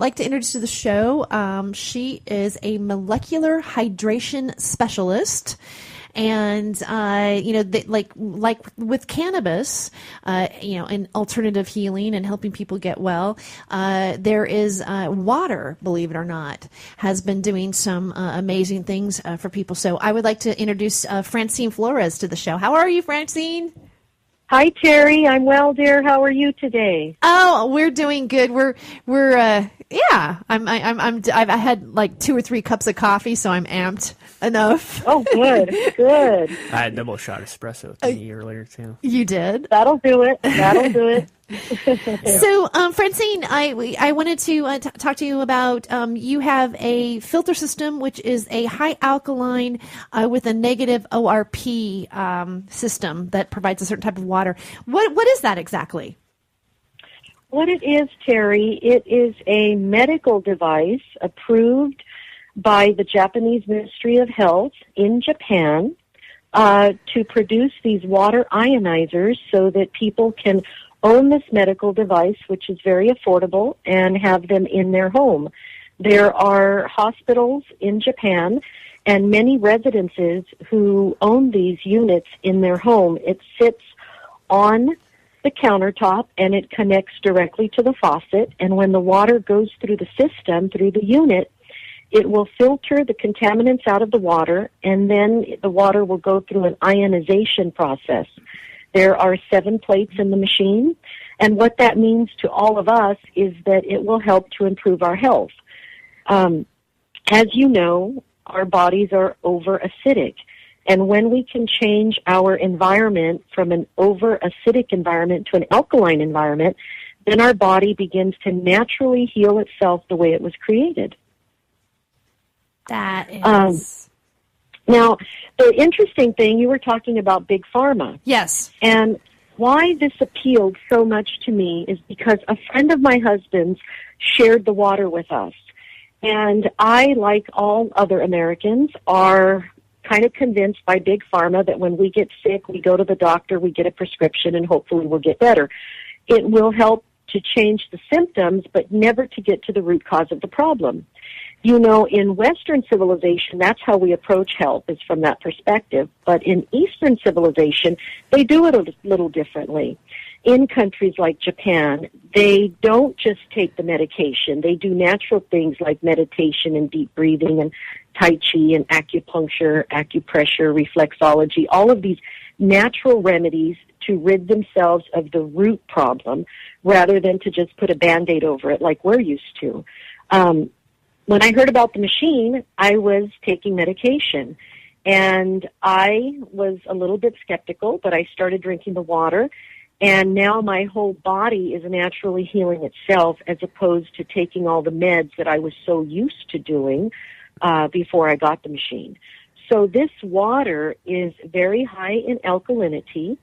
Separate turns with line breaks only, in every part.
Like to introduce to the show. She is a molecular hydration specialist. And, like with cannabis, and alternative healing and helping people get well, there is water, believe it or not, has been doing some amazing things for people. So I would like to introduce Francine Flores to the show. How are you, Francine?
Hi, Terry. I'm well, dear. How are you today?
Oh, we're doing good. I've had like 2 or 3 cups of coffee, so I'm amped enough.
Oh, good, good.
I had double shot espresso with me earlier too.
You did?
That'll do it. That'll do it.
So, Francine, I wanted to talk to you about you have a filter system which is a high alkaline with a negative ORP system that provides a certain type of water. What is that exactly?
What it is, Terry, it is a medical device approved by the Japanese Ministry of Health in Japan to produce these water ionizers so that people can own this medical device, which is very affordable, and have them in their home. There are hospitals in Japan and many residences who own these units in their home. It sits on the countertop and it connects directly to the faucet, and when the water goes through the system, through the unit, it will filter the contaminants out of the water, and then the water will go through an ionization process. There are 7 plates in the machine, and what that means to all of us is that it will help to improve our health. As you know, our bodies are over-acidic, and when we can change our environment from an over-acidic environment to an alkaline environment, then our body begins to naturally heal itself the way it was created.
That is...
Now, the interesting thing, you were talking about Big Pharma.
Yes.
And why this appealed so much to me is because a friend of my husband's shared the water with us. And I, like all other Americans, are kind of convinced by Big Pharma that when we get sick, we go to the doctor, we get a prescription, and hopefully we'll get better. It will help to change the symptoms, but never to get to the root cause of the problem. You know, in Western civilization, that's how we approach health, is from that perspective. But in Eastern civilization, they do it a little differently. In countries like Japan, they don't just take the medication. They do natural things like meditation and deep breathing and Tai Chi and acupuncture, acupressure, reflexology, all of these natural remedies to rid themselves of the root problem rather than to just put a Band-Aid over it like we're used to. When I heard about the machine, I was taking medication, and I was a little bit skeptical, but I started drinking the water, and now my whole body is naturally healing itself as opposed to taking all the meds that I was so used to doing before I got the machine. So this water is very high in alkalinity,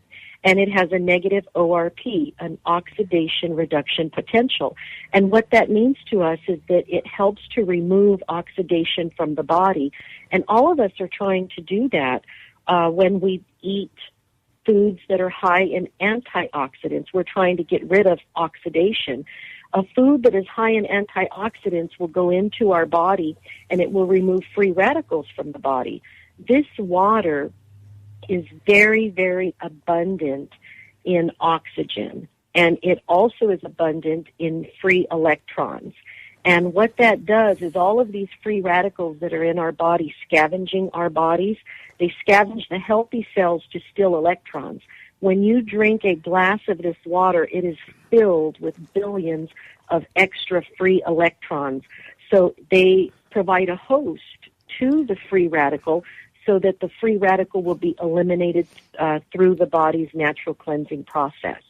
and it has a negative ORP, an oxidation reduction potential. And what that means to us is that it helps to remove oxidation from the body. And all of us are trying to do that when we eat foods that are high in antioxidants. We're trying to get rid of oxidation. A food that is high in antioxidants will go into our body, and it will remove free radicals from the body. This water is very, very abundant in oxygen, and it also is abundant in free electrons. And what that does is all of these free radicals that are in our body scavenging our bodies, they scavenge the healthy cells to steal electrons. When you drink a glass of this water, it is filled with billions of extra free electrons. So they provide a host to the free radical so that the free radical will be eliminated through the body's natural cleansing process.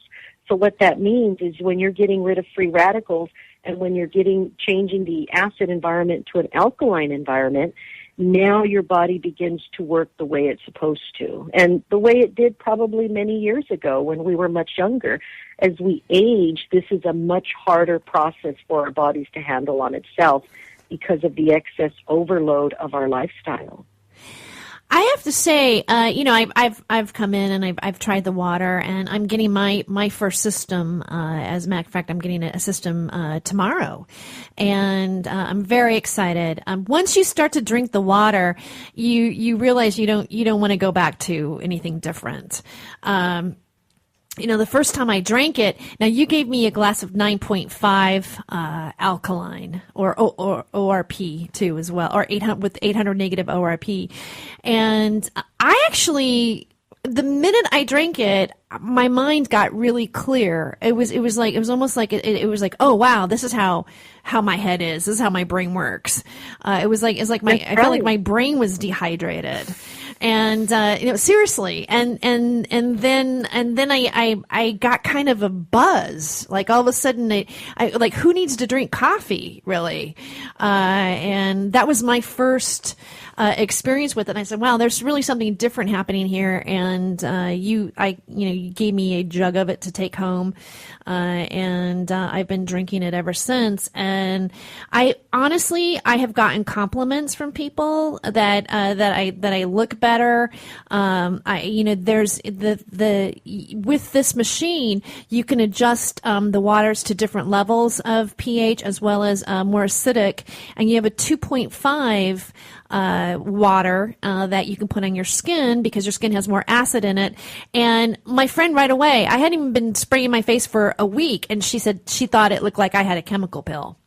So what that means is when you're getting rid of free radicals and when you're changing the acid environment to an alkaline environment, now your body begins to work the way it's supposed to. And the way it did probably many years ago when we were much younger. As we age, this is a much harder process for our bodies to handle on itself because of the excess overload of our lifestyle.
I have to say, I've come in and I've tried the water, and I'm getting my first system. As a matter of fact, I'm getting a system tomorrow, and I'm very excited. Once you start to drink the water, you realize you don't want to go back to anything different. The first time I drank it, now you gave me a glass of 9.5 alkaline or ORP too as well, or 800 with 800 negative ORP. And I actually, the minute I drank it, my mind got really clear. It was almost like it was like, oh wow, this is how my head is. This is how my brain works. I felt like my brain was dehydrated. And seriously, and then I got kind of a buzz. Like all of a sudden, I like, who needs to drink coffee, really? And that was my first experience with it. And I said, wow, there's really something different happening here. And you gave me a jug of it to take home, and I've been drinking it ever since. And I have gotten compliments from people that I look better. There's with this machine, you can adjust the waters to different levels of pH as well as more acidic, and you have a 2.5 water that you can put on your skin because your skin has more acid in it. And my friend right away, I hadn't even been spraying my face for a week, and she said she thought it looked like I had a chemical pill.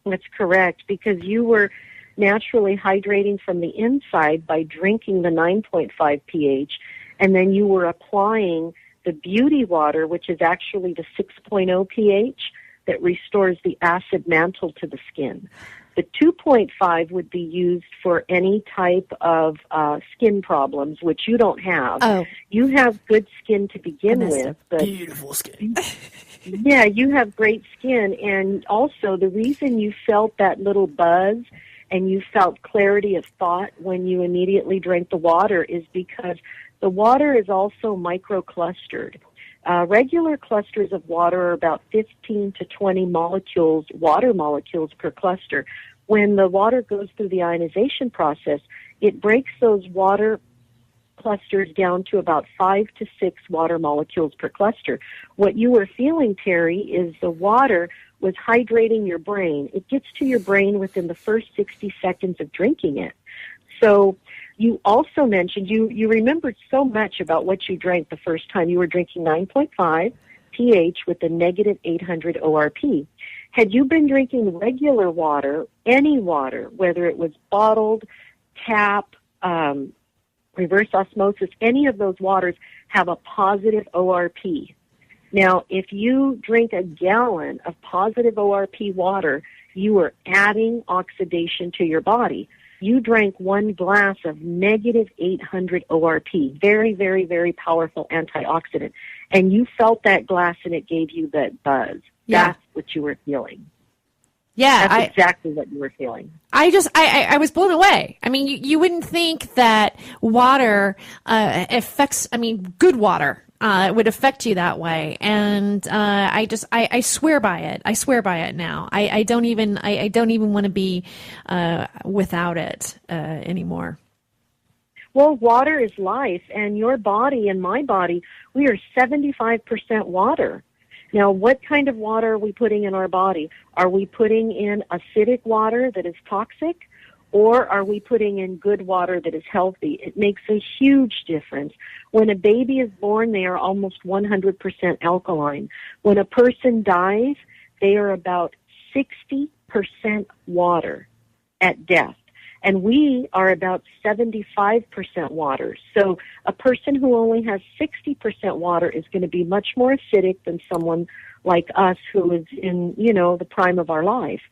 That's correct, because you were naturally hydrating from the inside by drinking the 9.5 pH, and then you were applying the beauty water, which is actually the 6.0 pH that restores the acid mantle to the skin. The 2.5 would be used for any type of skin problems, which you don't have.
Oh.
You have good skin to begin with. But
beautiful skin.
Yeah, you have great skin. And also the reason you felt that little buzz and you felt clarity of thought when you immediately drank the water is because the water is also microclustered. Regular clusters of water are about 15 to 20 molecules, water molecules per cluster. When the water goes through the ionization process, it breaks those water clusters down to about 5 to 6 water molecules per cluster. What you were feeling, Terry, is the water was hydrating your brain. It gets to your brain within the first 60 seconds of drinking it. So you also mentioned, you remembered so much about what you drank the first time. You were drinking 9.5 pH with a negative 800 ORP. Had you been drinking regular water, any water, whether it was bottled, tap, reverse osmosis, any of those waters have a positive ORP. Now, if you drink a gallon of positive ORP water, you are adding oxidation to your body. You drank one glass of negative 800 ORP, very, very, very powerful antioxidant, and you felt that glass and it gave you that buzz.
Yeah.
That's what you were feeling.
Yeah,
that's exactly what you were feeling.
I was blown away. I mean, you wouldn't think that water affects, good water would affect you that way. And I swear by it. I swear by it now. I don't even want to be without it anymore.
Well, water is life, and your body and my body, we are 75% water. Now, what kind of water are we putting in our body? Are we putting in acidic water that is toxic, or are we putting in good water that is healthy? It makes a huge difference. When a baby is born, they are almost 100% alkaline. When a person dies, they are about 60% water at death. And we are about 75% water. So a person who only has 60% water is going to be much more acidic than someone like us who is in, the prime of our life.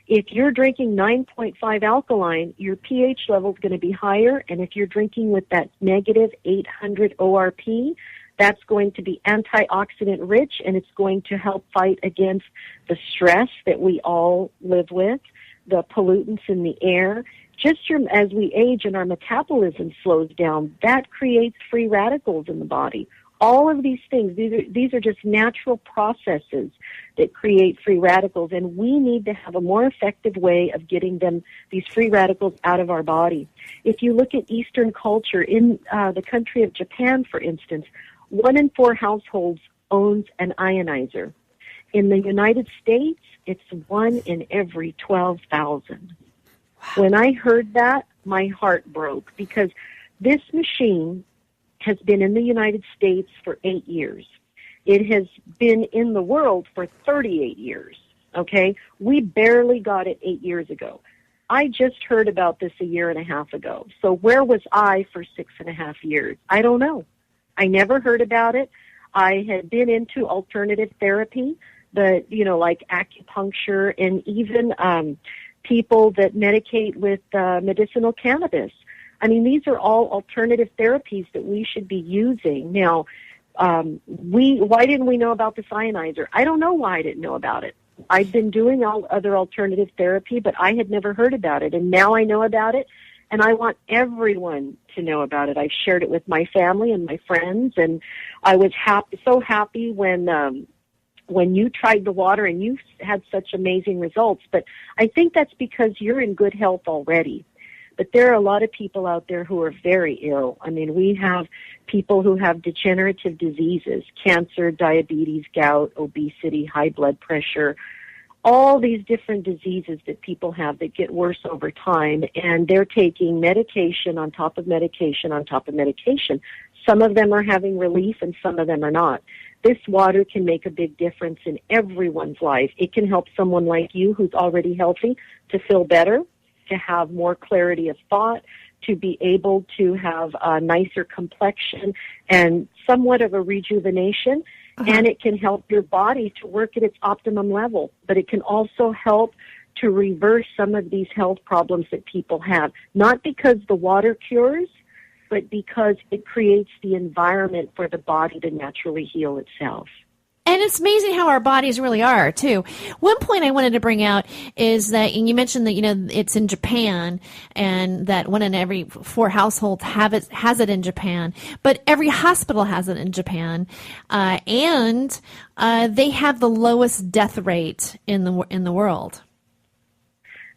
If you're drinking 9.5 alkaline, your pH level is going to be higher. And if you're drinking with that negative 800 ORP, that's going to be antioxidant rich, and it's going to help fight against the stress that we all live with, the pollutants in the air. Just as we age and our metabolism slows down, that creates free radicals in the body. All of these things, these are just natural processes that create free radicals, and we need to have a more effective way of getting these free radicals out of our body. If you look at Eastern culture, in the country of Japan, for instance, 1 in 4 households owns an ionizer. In the United States, it's 1 in every 12,000. When I heard that, my heart broke, because this machine has been in the United States for 8 years. It has been in the world for 38 years, okay? We barely got it 8 years ago. I just heard about this a year and a half ago. So where was I for 6.5 years? I don't know. I never heard about it. I had been into alternative therapy, but, like acupuncture, and even people that medicate with medicinal cannabis. I mean, these are all alternative therapies that we should be using. Now, why didn't we know about the ionizer? I don't know why I didn't know about it. I've been doing all other alternative therapy, but I had never heard about it, and now I know about it, and I want everyone to know about it. I've shared it with my family and my friends, and I was so happy when you tried the water and you had such amazing results. But I think that's because you're in good health already. But there are a lot of people out there who are very ill. I mean, we have people who have degenerative diseases, cancer, diabetes, gout, obesity, high blood pressure, all these different diseases that people have that get worse over time, and they're taking medication on top of medication on top of medication. Some of them are having relief and some of them are not. This water can make a big difference in everyone's life. It can help someone like you who's already healthy to feel better, to have more clarity of thought, to be able to have a nicer complexion and somewhat of a rejuvenation. And it can help your body to work at its optimum level. But it can also help to reverse some of these health problems that people have, not because the water cures, but because it creates the environment for the body to naturally heal itself.
And it's amazing how our bodies really are, too. One point I wanted to bring out is that, and you mentioned that, it's in Japan, and that 1 in every 4 households has it in Japan, but every hospital has it in Japan, and they have the lowest death rate in the world.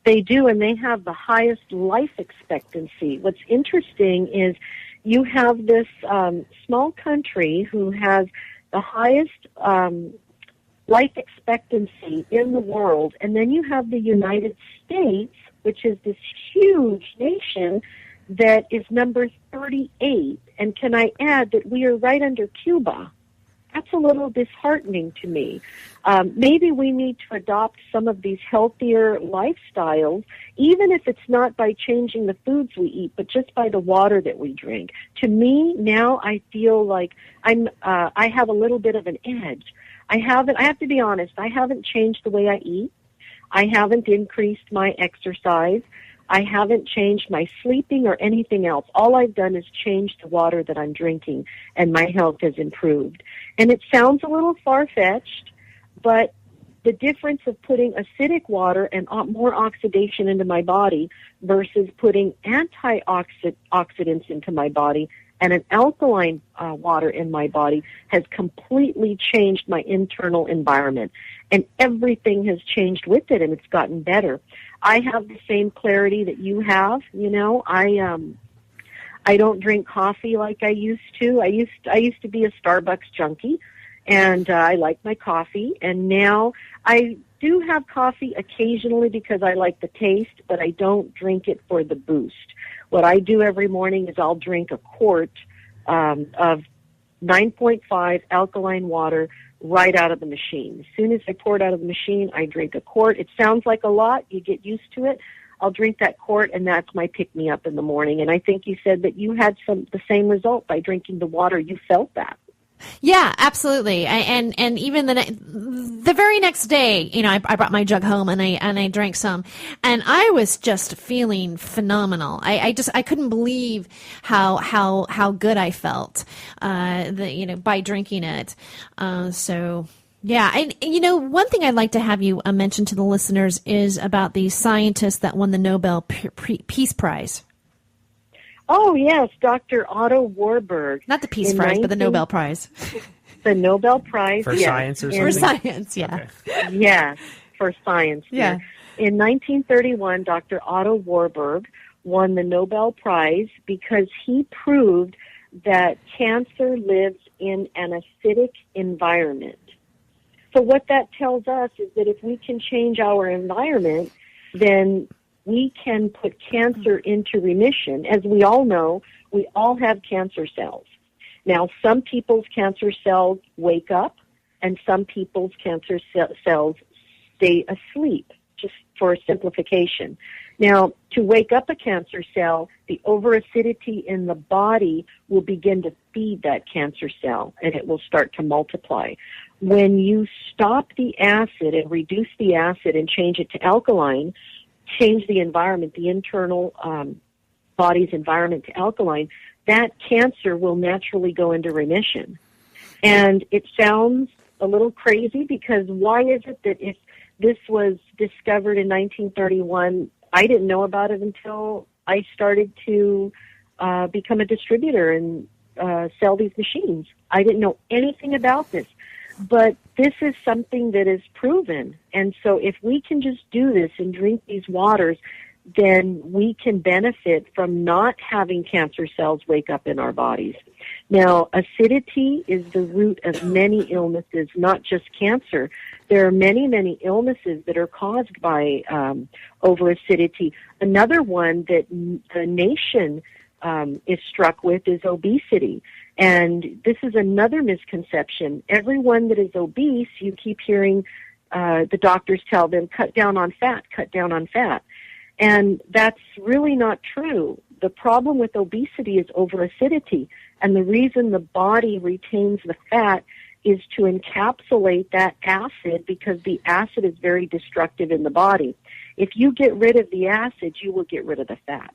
They do, and they have the highest life expectancy. What's interesting is you have this small country who has the highest life expectancy in the world, and then you have the United States, which is this huge nation that is number 38. And can I add that we are right under Cuba? That's a little disheartening to me. Maybe we need to adopt some of these healthier lifestyles, even if it's not by changing the foods we eat, but just by the water that we drink. To me, now I feel like I have a little bit of an edge. I have to be honest, I haven't changed the way I eat. I haven't increased my exercise. I haven't changed my sleeping or anything else. All I've done is change the water that I'm drinking, and my health has improved. And it sounds a little far-fetched, but the difference of putting acidic water and more oxidation into my body versus putting antioxidants into my body and an alkaline water in my body has completely changed my internal environment. And everything has changed with it, and it's gotten better. I have the same clarity that you have. I don't drink coffee like I used to. I used to be a Starbucks junkie, and I like my coffee. And now I do have coffee occasionally because I like the taste, but I don't drink it for the boost. What I do every morning is I'll drink a quart of 9.5 alkaline water right out of the machine. As soon as I pour it out of the machine, I drink a quart. It sounds like a lot. You get used to it. I'll drink that quart, and that's my pick-me-up in the morning. And I think you said that you had the same result by drinking the water. You felt that.
Yeah, absolutely. And even the very next day, I brought my jug home and I drank some, and I was just feeling phenomenal. I couldn't believe how good I felt, by drinking it. So yeah. And one thing I'd like to have you mention to the listeners is about the scientist that won the Nobel Peace Prize.
Oh, yes, Dr. Otto Warburg.
Not the Peace Prize, but the Nobel Prize.
The Nobel Prize.
For
yes.
science or
For
something?
science, yeah.
Okay.
Yes, for science.
Yeah.
In 1931, Dr. Otto Warburg won the Nobel Prize because he proved that cancer lives in an acidic environment. So what that tells us is that if we can change our environment, then we can put cancer into remission. As we all know, we all have cancer cells. Now, some people's cancer cells wake up, and some people's cancer cells stay asleep, just for simplification. Now, to wake up a cancer cell, the overacidity in the body will begin to feed that cancer cell, and it will start to multiply. When you stop the acid and reduce the acid and change it to alkaline, change the environment, the internal body's environment to alkaline, that cancer will naturally go into remission. And it sounds a little crazy because why is it that if this was discovered in 1931, I didn't know about it until I started to become a distributor and sell these machines. I didn't know anything about this. But this is something that is proven. And so if we can just do this and drink these waters, then we can benefit from not having cancer cells wake up in our bodies. Now, acidity is the root of many illnesses, not just cancer. There are many, many illnesses that are caused by overacidity. Another one that the nation is struck with is obesity. And this is another misconception. Everyone that is obese, you keep hearing the doctors tell them, cut down on fat, cut down on fat. And that's really not true. The problem with obesity is overacidity. And the reason the body retains the fat is to encapsulate that acid because the acid is very destructive in the body. If you get rid of the acid, you will get rid of the fat.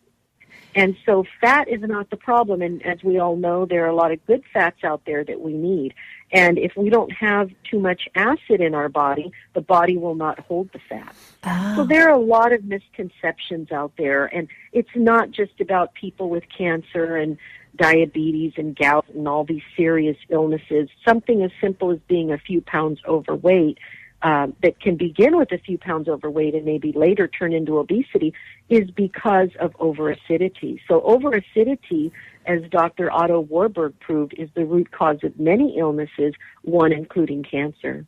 And so fat is not the problem, and as we all know, there are a lot of good fats out there that we need. And if we don't have too much acid in our body, the body will not hold the fat.
Oh.
So there are a lot of misconceptions out there, and it's not just about people with cancer and diabetes and gout and all these serious illnesses. Something as simple as being a few pounds overweight that can begin with a few pounds overweight and maybe later turn into obesity is because of overacidity. So overacidity, as Dr. Otto Warburg proved, is the root cause of many illnesses, one including cancer.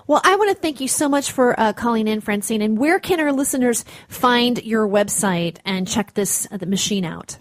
Well, I want to thank you so much for calling in, Francine. And where can our listeners find your website and check the machine out?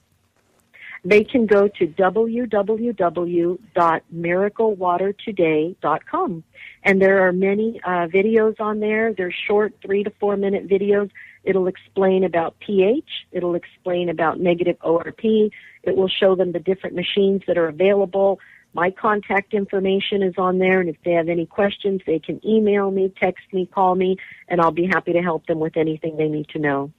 They can go to www.miraclewatertoday.com. And there are many videos on there. They're short 3 to 4 minute videos. It'll explain about pH. It'll explain about negative ORP. It will show them the different machines that are available. My contact information is on there, and if they have any questions, they can email me, text me, call me, and I'll be happy to help them with anything they need to know.